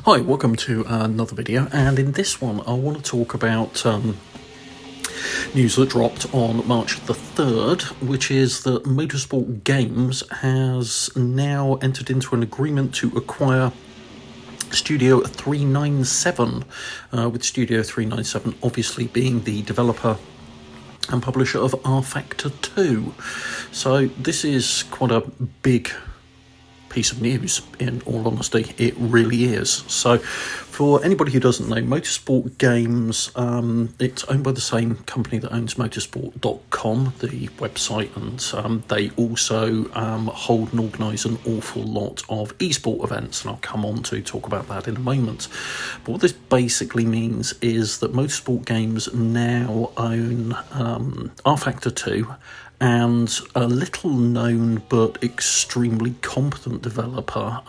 Hi, welcome to another video, and in this one I want to talk about news that dropped on March the 3rd, which is that Motorsport Games has now entered into an agreement to acquire Studio 397, with Studio 397 obviously being the developer and publisher of RFactor 2. So this is quite a big piece of news, in all honesty. It really is. So for anybody who doesn't know, Motorsport Games, it's owned by the same company that owns motorsport.com, the website, and they also hold and organise an awful lot of esport events, and I'll come on to talk about that in a moment. But what this basically means is that Motorsport Games now own RFactor 2, and a little known but extremely competent developer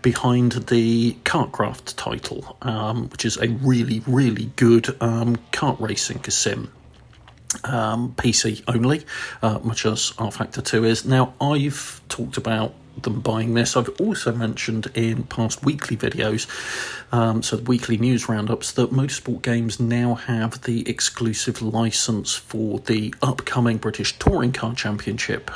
behind the Kartcraft title, which is a really, really good kart racing sim. PC only, much as RFactor 2 is. Now, I've talked about them buying this. I've also mentioned in past weekly videos, so the weekly news roundups, that Motorsport Games now have the exclusive license for the upcoming British Touring Car Championship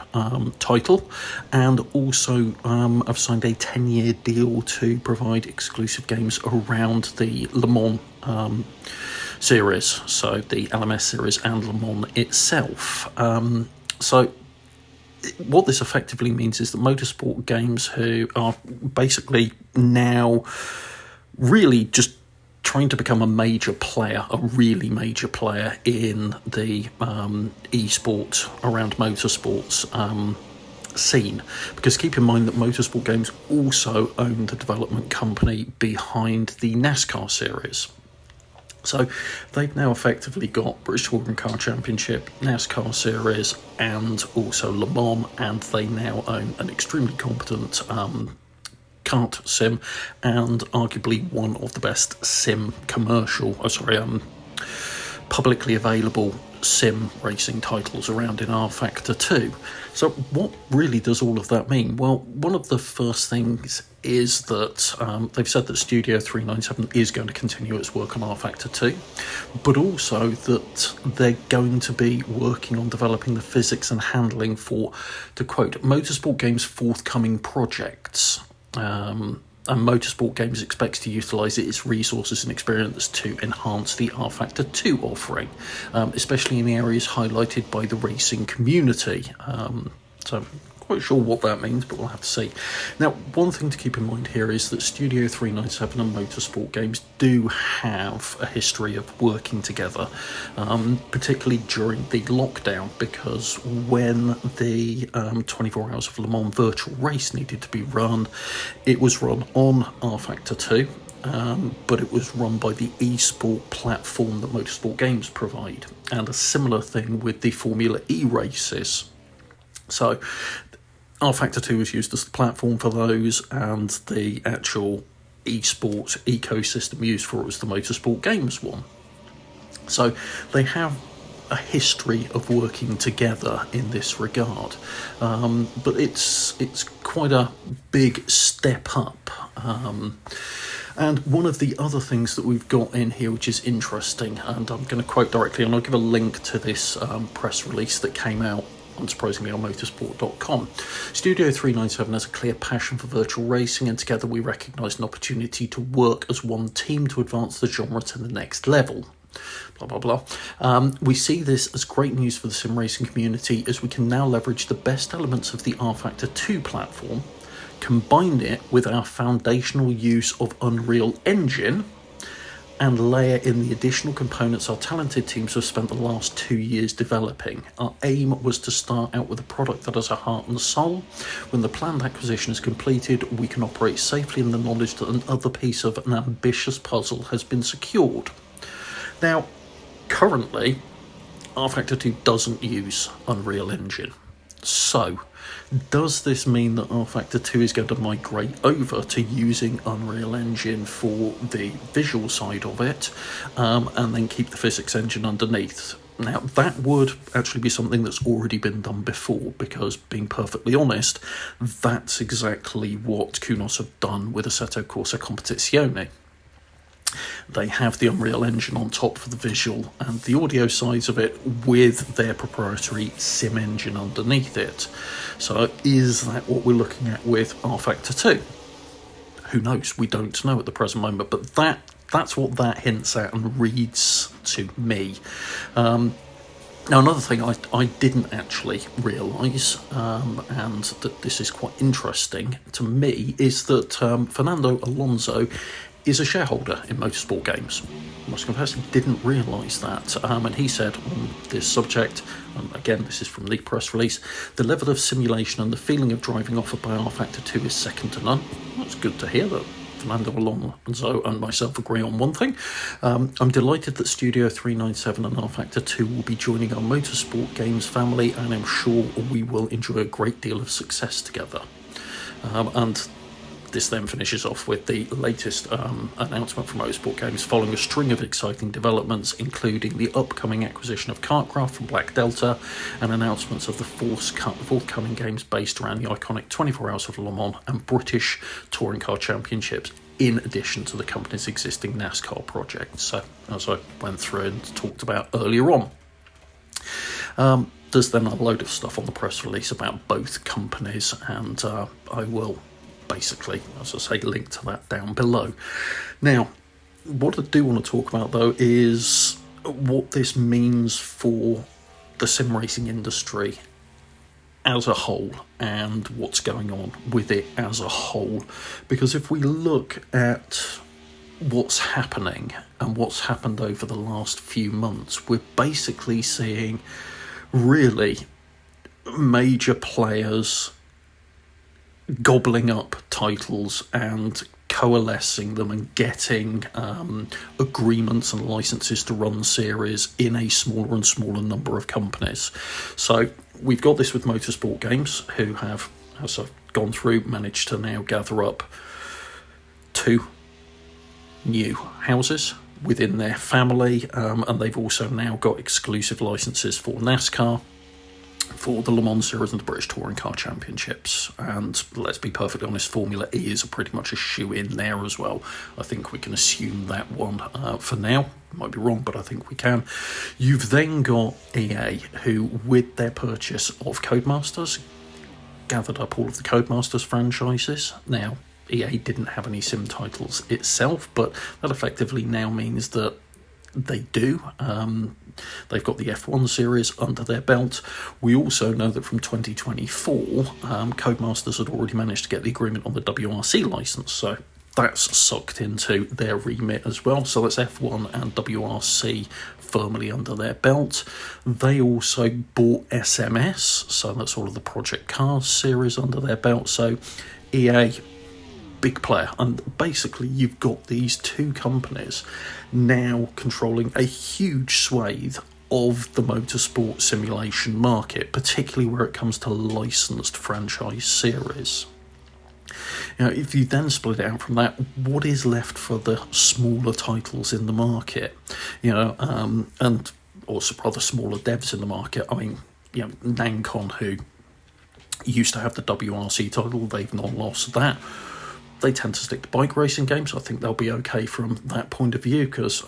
title, and also have signed a 10-year deal to provide exclusive games around the Le Mans series, so the LMS series and Le Mans itself. So what this effectively means is that Motorsport Games, who are basically now really just trying to become a major player, a really major player in the esport around motorsports scene, because keep in mind that Motorsport Games also own the development company behind the NASCAR series. So they've now effectively got British Touring Car Championship, NASCAR Series, and also Le Mans, and they now own an extremely competent kart sim, and arguably one of the best publicly available sim racing titles around in RFactor 2. So what really does all of that mean? Well, one of the first things is that they've said that Studio 397 is going to continue its work on RFactor 2, but also that they're going to be working on developing the physics and handling for, to quote, Motorsport Games' forthcoming projects. And Motorsport Games expects to utilise its resources and experience to enhance the RFactor 2 offering, especially in the areas highlighted by the racing community. So I'm quite sure what that means, but we'll have to see. Now, one thing to keep in mind here is that Studio 397 and Motorsport Games do have a history of working together, particularly during the lockdown, because when the 24 Hours of Le Mans virtual race needed to be run, it was run on RFactor 2, but it was run by the esport platform that Motorsport Games provide, and a similar thing with the Formula E races. So RFactor 2 was used as the platform for those, and the actual esports ecosystem used for it was the Motorsport Games one. So they have a history of working together in this regard, but it's quite a big step up. And one of the other things that we've got in here, which is interesting, and I'm going to quote directly, and I'll give a link to this press release that came out, unsurprisingly, on motorsport.com. Studio 397 has a clear passion for virtual racing, and together we recognise an opportunity to work as one team to advance the genre to the next level. Blah, blah, blah. We see this as great news for the sim racing community, as we can now leverage the best elements of the RFactor 2 platform, combine it with our foundational use of Unreal Engine, and layer in the additional components our talented teams have spent the last 2 years developing. Our aim was to start out with a product that has a heart and soul. When the planned acquisition is completed, we can operate safely in the knowledge that another piece of an ambitious puzzle has been secured. Now, currently, RFactor 2 doesn't use Unreal Engine. So, does this mean that RFactor 2 is going to migrate over to using Unreal Engine for the visual side of it, and then keep the physics engine underneath? Now, that would actually be something that's already been done before, because, being perfectly honest, that's exactly what Kunos have done with Assetto Corsa Competizione. They have the Unreal Engine on top for the visual and the audio sides of it, with their proprietary sim engine underneath it. So is that what we're looking at with RFactor 2? Who knows? We don't know at the present moment, but that's what that hints at and reads to me. Now, another thing I didn't actually realise, and that this is quite interesting to me, is that Fernando Alonso is a shareholder in Motorsport Games. I must confess, I didn't realise that. And he said on this subject, and again, this is from the press release, the level of simulation and the feeling of driving offered by RFactor 2 is second to none. That's good to hear that Fernando Alonso and myself agree on one thing. I'm delighted that Studio 397 and RFactor 2 will be joining our Motorsport Games family, and I'm sure we will enjoy a great deal of success together. And this then finishes off with the latest announcement from Motorsport Games following a string of exciting developments, including the upcoming acquisition of Kartcraft from Black Delta and announcements of the forthcoming games based around the iconic 24 Hours of Le Mans and British Touring Car Championships, in addition to the company's existing NASCAR project. So, as I went through and talked about earlier on, there's then a load of stuff on the press release about both companies, and I will basically, as I say, link to that down below. Now, what I do want to talk about, though, is what this means for the sim racing industry as a whole and what's going on with it as a whole. Because if we look at what's happening and what's happened over the last few months, we're basically seeing really major players gobbling up titles and coalescing them and getting agreements and licenses to run series in a smaller and smaller number of companies. So we've got this with Motorsport Games, who have, as I've gone through, managed to now gather up 2 new houses within their family, and they've also now got exclusive licenses for NASCAR, for the Le Mans Series and the British Touring Car Championships. And let's be perfectly honest, Formula E is pretty much a shoe-in there as well. I think we can assume that one for now. Might be wrong, but I think we can. You've then got EA, who, with their purchase of Codemasters, gathered up all of the Codemasters franchises. Now, EA didn't have any sim titles itself, but that effectively now means that they do. They've got the F1 series under their belt. We also know that from 2024, Codemasters had already managed to get the agreement on the WRC license, so that's sucked into their remit as well. So that's F1 and WRC firmly under their belt. They also bought SMS, so that's all of the Project Cars series under their belt. So EA, big player, and basically you've got these 2 companies now controlling a huge swathe of the motorsport simulation market, particularly where it comes to licensed franchise series. Now, if you then split it out from that, what is left for the smaller titles in the market? And also rather smaller devs in the market. I mean, Nancon, who used to have the WRC title, they've not lost that. They tend to stick to bike racing games. I think they'll be okay from that point of view, because,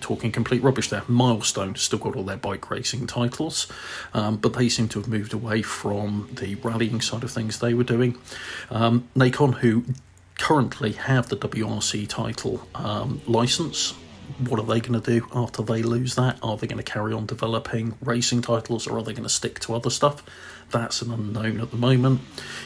talking complete rubbish there. Milestone still got all their bike racing titles, but they seem to have moved away from the rallying side of things they were doing. Nacon, who currently have the WRC title license, what are they going to do after they lose that? Are they going to carry on developing racing titles, or are they going to stick to other stuff? That's an unknown at the moment.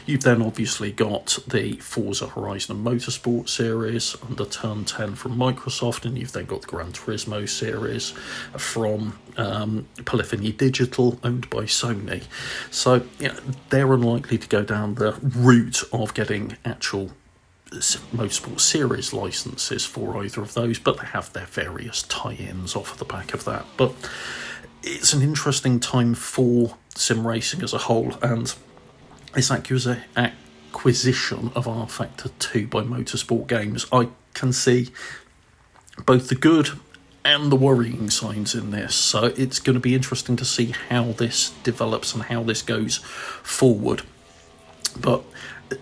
You've then obviously got the Forza Horizon Motorsport series under Turn 10 from Microsoft, and you've then got the Gran Turismo series from Polyphony Digital, owned by Sony. So they're unlikely to go down the route of getting actual Motorsport series licenses for either of those, but they have their various tie-ins off the back of that. But it's an interesting time for sim racing as a whole, and this acquisition of RFactor 2 by Motorsport Games, I can see both the good and the worrying signs in this. So it's going to be interesting to see how this develops and how this goes forward. But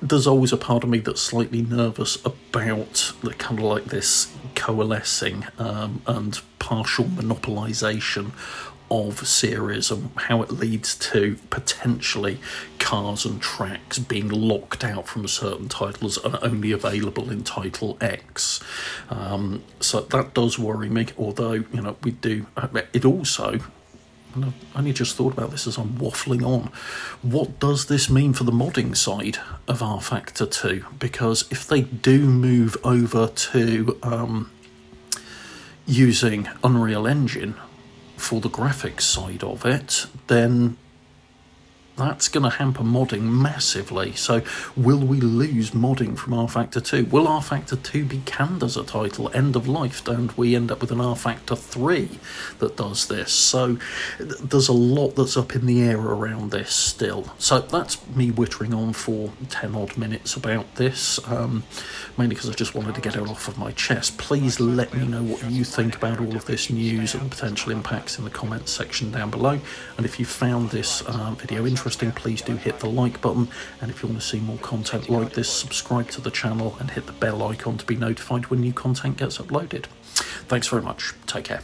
there's always a part of me that's slightly nervous about the kind of like this coalescing and partial monopolisation of series and how it leads to potentially cars and tracks being locked out from certain titles and only available in title X. So that does worry me, although, we do, it also, and I've only just thought about this as I'm waffling on, what does this mean for the modding side of RFactor 2? Because if they do move over to using Unreal Engine for the graphics side of it, then that's going to hamper modding massively. So will we lose modding from RFactor 2? Will RFactor 2 be canned as a title, end of life, and we end up with an RFactor 3 that does this? So there's a lot that's up in the air around this still. So that's me wittering on for 10 odd minutes about this, mainly because I just wanted to get it off of my chest. Please let me know what you think about all of this news and potential impacts in the comments section down below. And if you found this video interesting, please do hit the like button, and if you want to see more content like this, subscribe to the channel and hit the bell icon to be notified when new content gets uploaded. Thanks very much. Take care.